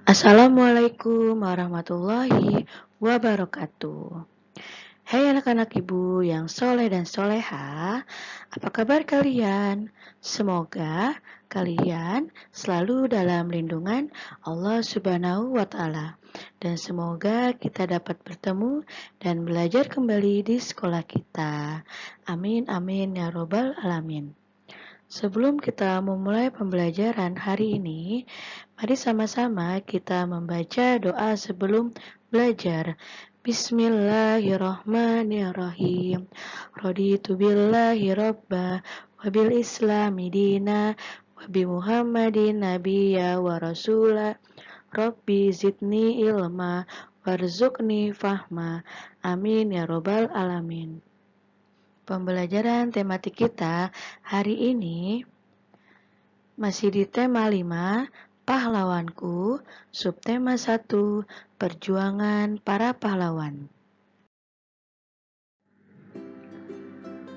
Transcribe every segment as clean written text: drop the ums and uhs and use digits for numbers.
Assalamualaikum warahmatullahi wabarakatuh. Hai anak-anak ibu yang soleh dan soleha, apa kabar kalian? Semoga kalian selalu dalam lindungan Allah Subhanahu wa Ta'ala, dan semoga kita dapat bertemu dan belajar kembali di sekolah kita. Amin, amin, ya robbal alamin. Sebelum kita memulai pembelajaran hari ini, mari sama-sama kita membaca doa sebelum belajar. Bismillahirrahmanirrahim. Raditu billahi robba, wabil islami dina, wabi muhammadin nabiyya wa rasulah. Rabbi zidni ilma, warzuqni fahma. Amin ya robbal alamin. Pembelajaran tematik kita hari ini masih di tema 5, pahlawanku, subtema 1, perjuangan para pahlawan.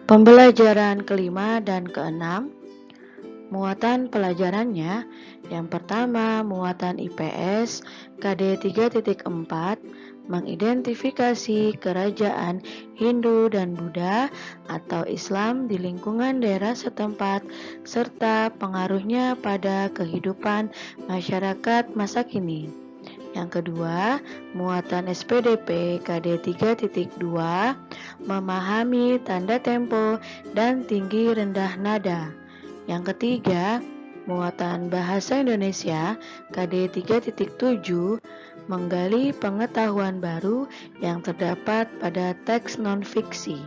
Pembelajaran kelima dan keenam, muatan pelajarannya, yang pertama muatan IPS KD 3.4, mengidentifikasi kerajaan Hindu dan Buddha atau Islam di lingkungan daerah setempat serta pengaruhnya pada kehidupan masyarakat masa kini. Yang kedua, muatan SPDP KD 3.2, memahami tanda tempo dan tinggi rendah nada. Yang ketiga, muatan bahasa Indonesia KD 3.7, menggali pengetahuan baru yang terdapat pada teks non-fiksi.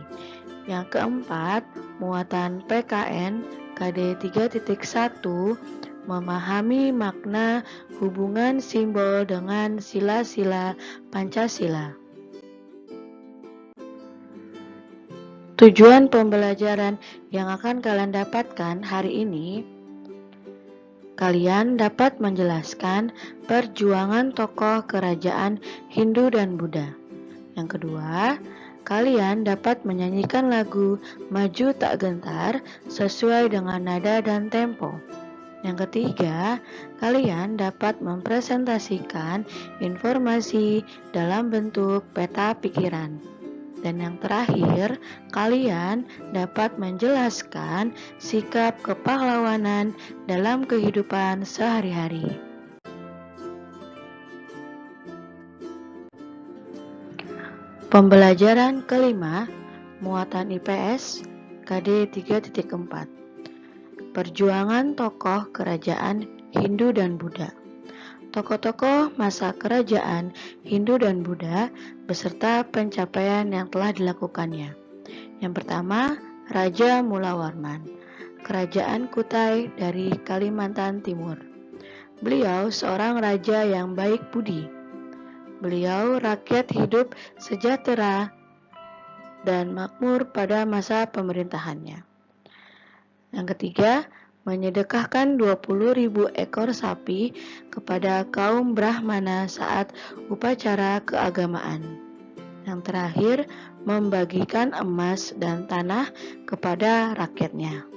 Yang keempat, muatan PKN KD 3.1, memahami makna hubungan simbol dengan sila-sila Pancasila. Tujuan pembelajaran yang akan kalian dapatkan hari ini, kalian dapat menjelaskan perjuangan tokoh kerajaan Hindu dan Buddha. Yang kedua, kalian dapat menyanyikan lagu Maju Tak Gentar sesuai dengan nada dan tempo. Yang ketiga, kalian dapat mempresentasikan informasi dalam bentuk peta pikiran. Dan yang terakhir, kalian dapat menjelaskan sikap kepahlawanan dalam kehidupan sehari-hari. Pembelajaran kelima, muatan IPS KD 3.4, perjuangan tokoh kerajaan Hindu dan Buddha. Tokoh-tokoh masa kerajaan Hindu dan Buddha beserta pencapaian yang telah dilakukannya. Yang pertama, Raja Mulawarman, Kerajaan Kutai dari Kalimantan Timur. Beliau seorang raja yang baik budi. Beliau rakyat hidup sejahtera dan makmur pada masa pemerintahannya. Yang ketiga, menyedekahkan 20.000 ekor sapi kepada kaum Brahmana saat upacara keagamaan. Yang terakhir, membagikan emas dan tanah kepada rakyatnya.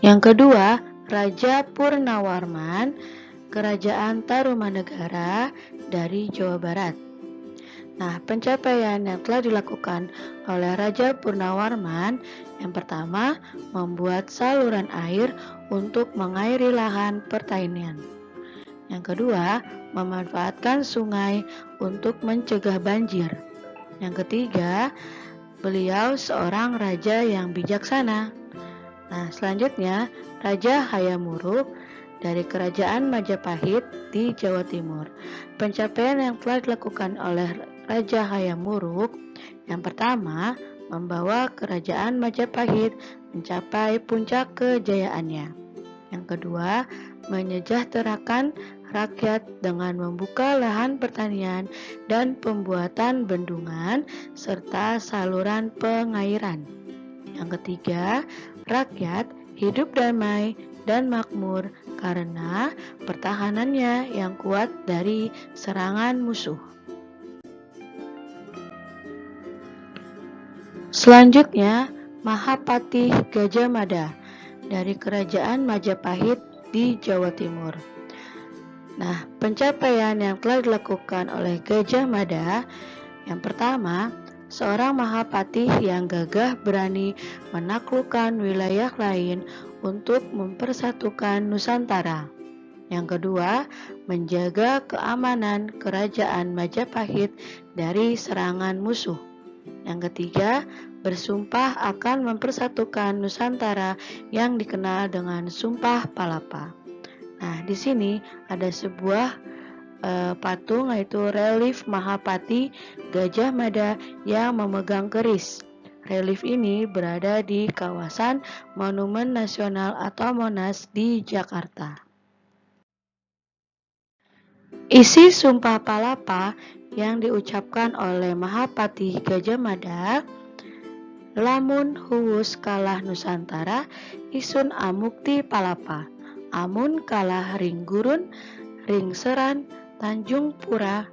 Yang kedua, Raja Purnawarman, Kerajaan Tarumanegara dari Jawa Barat. Nah, pencapaian yang telah dilakukan oleh Raja Purnawarman, yang pertama, membuat saluran air untuk mengairi lahan pertanian. Yang kedua, memanfaatkan sungai untuk mencegah banjir. Yang ketiga, beliau seorang raja yang bijaksana. Nah, selanjutnya, Raja Hayamuruk dari Kerajaan Majapahit di Jawa Timur. Pencapaian yang telah dilakukan oleh Raja Hayamuruk, yang pertama, membawa Kerajaan Majapahit mencapai puncak kejayaannya. Yang kedua, menyejahterakan rakyat dengan membuka lahan pertanian dan pembuatan bendungan serta saluran pengairan. Yang ketiga, rakyat hidup damai dan makmur karena pertahanannya yang kuat dari serangan musuh. Selanjutnya, Mahapatih Gajah Mada dari Kerajaan Majapahit di Jawa Timur. Nah, pencapaian yang telah dilakukan oleh Gajah Mada, yang pertama, seorang Mahapatih yang gagah berani menaklukkan wilayah lain untuk mempersatukan Nusantara. Yang kedua, menjaga keamanan Kerajaan Majapahit dari serangan musuh. Yang ketiga, bersumpah akan mempersatukan Nusantara yang dikenal dengan Sumpah Palapa. Nah, di sini ada sebuah patung, yaitu relief Mahapatih Gajah Mada yang memegang keris. Relief ini berada di kawasan Monumen Nasional atau Monas di Jakarta. Isi Sumpah Palapa yang diucapkan oleh Mahapatih Gajah Mada, lamun huwus kalah Nusantara, isun amukti palapa. Amun kalah ring gurun, ring seran, Tanjung Pura,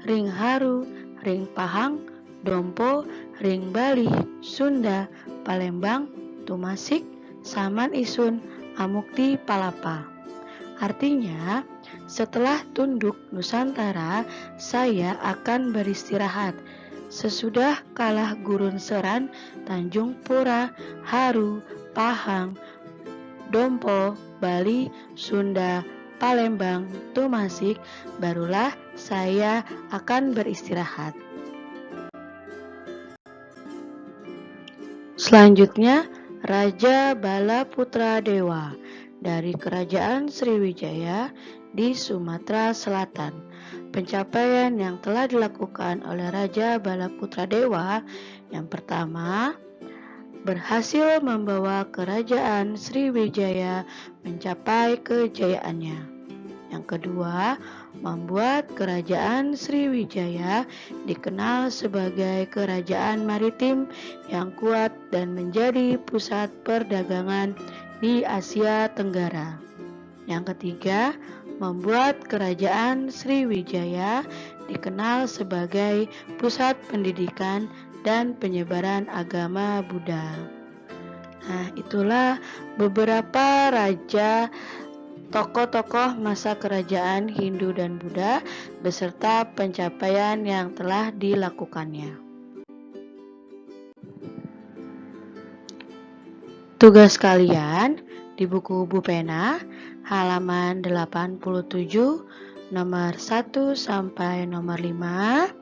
ring haru, ring pahang, dompo, ring Bali, Sunda, Palembang, tumasik, saman isun, amukti palapa. Artinya, setelah tunduk Nusantara, saya akan beristirahat. Sesudah kalah gurun seran, Tanjung Pura, haru, pahang, dompo, Bali, Sunda, Palembang, tumasik, barulah saya akan beristirahat. Selanjutnya, Raja Balaputra Dewa dari Kerajaan Sriwijaya di Sumatera Selatan. Pencapaian yang telah dilakukan oleh Raja Balaputra Dewa, yang pertama, berhasil membawa Kerajaan Sriwijaya mencapai kejayaannya. Yang kedua, membuat Kerajaan Sriwijaya dikenal sebagai kerajaan maritim yang kuat dan menjadi pusat perdagangan di Asia Tenggara. Yang ketiga, membuat Kerajaan Sriwijaya dikenal sebagai pusat pendidikan dan penyebaran agama Buddha. Nah, itulah beberapa raja, tokoh-tokoh masa kerajaan Hindu dan Buddha beserta pencapaian yang telah dilakukannya. Tugas kalian di buku Bu Pena halaman 87 nomor 1 sampai nomor 5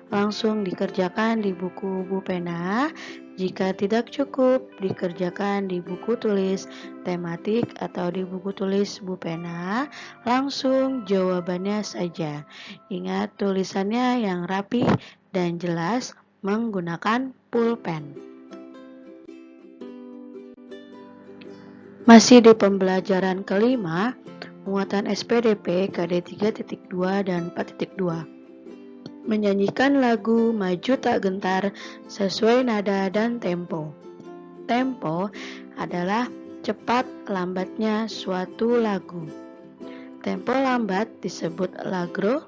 langsung dikerjakan di buku Bu Pena. Jika tidak cukup, dikerjakan di buku tulis tematik atau di buku tulis Bu Pena. Langsung jawabannya saja. Ingat tulisannya yang rapi dan jelas menggunakan pulpen. Masih di pembelajaran kelima, muatan SPDP KD 3.2 dan 4.2. Menyanyikan lagu Maju Tak Gentar sesuai nada dan tempo. Tempo adalah cepat lambatnya suatu lagu. Tempo lambat disebut allegro,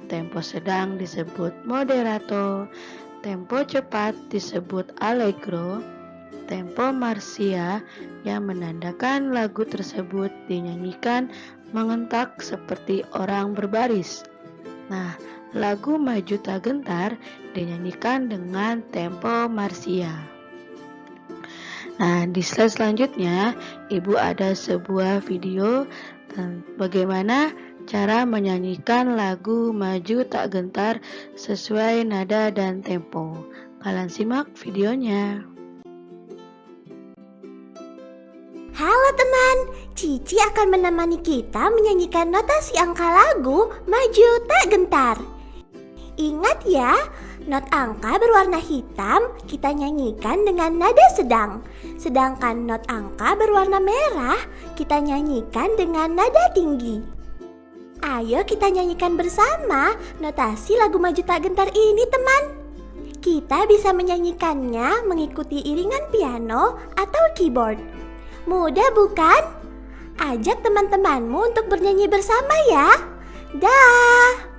tempo sedang disebut moderato, tempo cepat disebut allegro, tempo marsia yang menandakan lagu tersebut dinyanyikan mengentak seperti orang berbaris. Nah, lagu Maju Tak Gentar dinyanyikan dengan tempo marsia. Nah, di slide selanjutnya, Ibu ada sebuah video tentang bagaimana cara menyanyikan lagu Maju Tak Gentar sesuai nada dan tempo. Kalian simak videonya. Halo teman, Cici akan menemani kita menyanyikan notasi angka lagu Maju Tak Gentar. Ingat ya, not angka berwarna hitam kita nyanyikan dengan nada sedang. Sedangkan not angka berwarna merah kita nyanyikan dengan nada tinggi. Ayo kita nyanyikan bersama notasi lagu Maju Tak Gentar ini teman. Kita bisa menyanyikannya mengikuti iringan piano atau keyboard. Mudah bukan? Ajak teman-temanmu untuk bernyanyi bersama ya. Dah.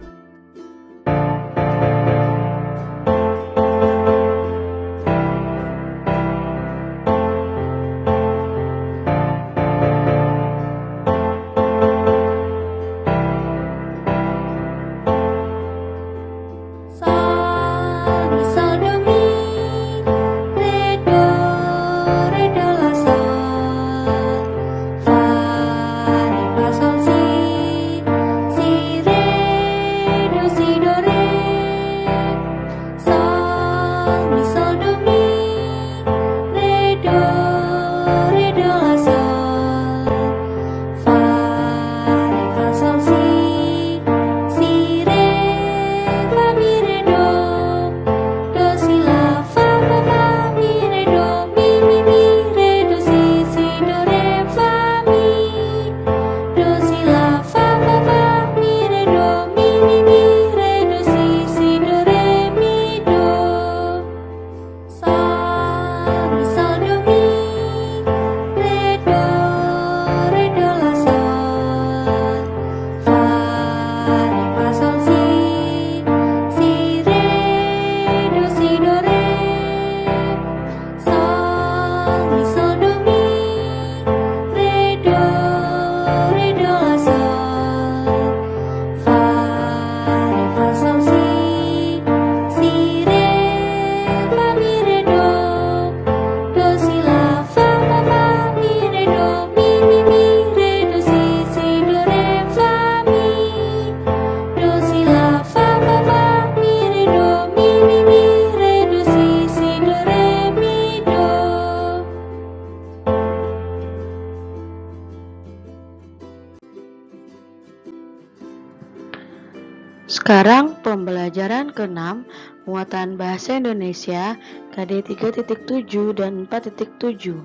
Sekarang pembelajaran ke-6 muatan bahasa Indonesia KD 3.7 dan 4.7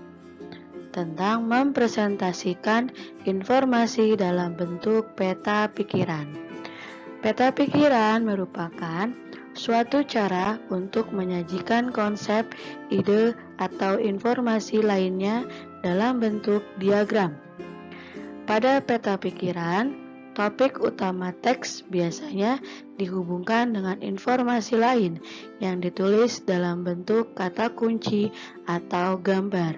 tentang mempresentasikan informasi dalam bentuk peta pikiran. Peta pikiran merupakan suatu cara untuk menyajikan konsep, ide, atau informasi lainnya dalam bentuk diagram. Pada peta pikiran, topik utama teks biasanya dihubungkan dengan informasi lain yang ditulis dalam bentuk kata kunci atau gambar.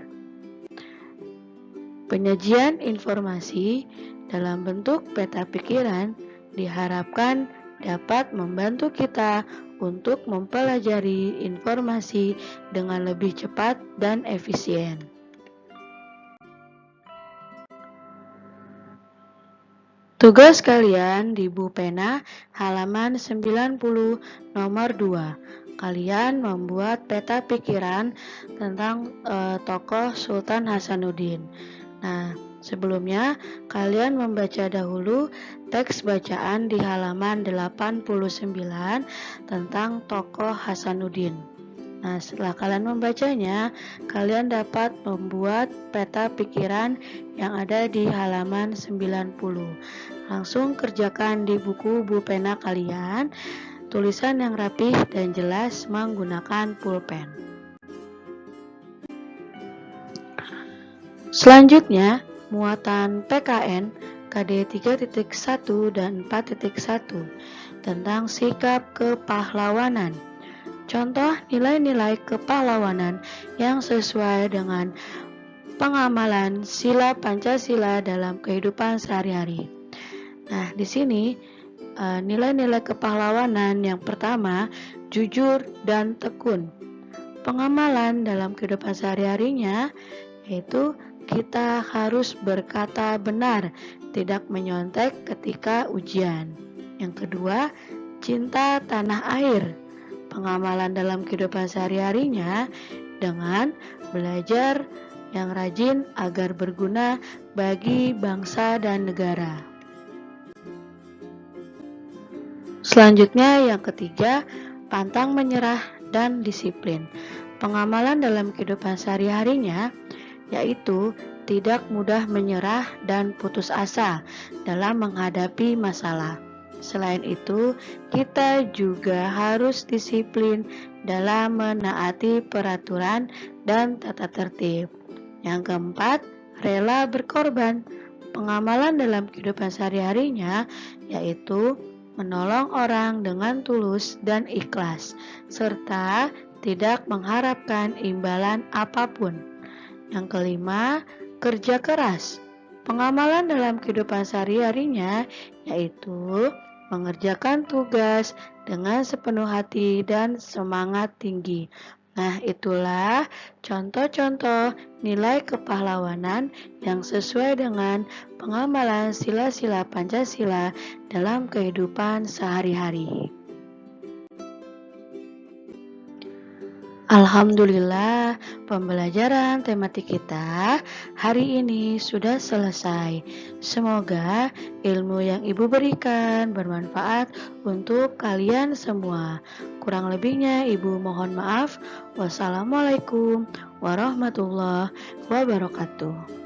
Penyajian informasi dalam bentuk peta pikiran diharapkan dapat membantu kita untuk mempelajari informasi dengan lebih cepat dan efisien. Tugas kalian di buku pena halaman 90 nomor 2. Kalian membuat peta pikiran tentang tokoh Sultan Hasanuddin. Nah, sebelumnya kalian membaca dahulu teks bacaan di halaman 89 tentang tokoh Hasanuddin. Nah, setelah kalian membacanya, kalian dapat membuat peta pikiran yang ada di halaman 90. Langsung kerjakan di buku pena kalian, tulisan yang rapih dan jelas menggunakan pulpen. Selanjutnya, muatan PKN KD 3.1 dan 4.1 tentang sikap kepahlawanan. Contoh nilai-nilai kepahlawanan yang sesuai dengan pengamalan sila Pancasila dalam kehidupan sehari-hari. Nah, di sini nilai-nilai kepahlawanan yang pertama, jujur dan tekun. Pengamalan dalam kehidupan sehari-harinya yaitu kita harus berkata benar, tidak menyontek ketika ujian. Yang kedua, cinta tanah air. Pengamalan dalam kehidupan sehari-harinya dengan belajar yang rajin agar berguna bagi bangsa dan negara. Selanjutnya yang ketiga, pantang menyerah dan disiplin. Pengamalan dalam kehidupan sehari-harinya yaitu tidak mudah menyerah dan putus asa dalam menghadapi masalah. Selain itu, kita juga harus disiplin dalam menaati peraturan dan tata tertib. Yang keempat, rela berkorban. Pengamalan dalam kehidupan sehari-harinya yaitu menolong orang dengan tulus dan ikhlas, serta tidak mengharapkan imbalan apapun. Yang kelima, kerja keras. Pengamalan dalam kehidupan sehari-harinya yaitu mengerjakan tugas dengan sepenuh hati dan semangat tinggi. Nah, itulah contoh-contoh nilai kepahlawanan yang sesuai dengan pengamalan sila-sila Pancasila dalam kehidupan sehari-hari. Alhamdulillah, pembelajaran tematik kita hari ini sudah selesai. Semoga ilmu yang Ibu berikan bermanfaat untuk kalian semua. Kurang lebihnya Ibu mohon maaf. Wassalamualaikum warahmatullahi wabarakatuh.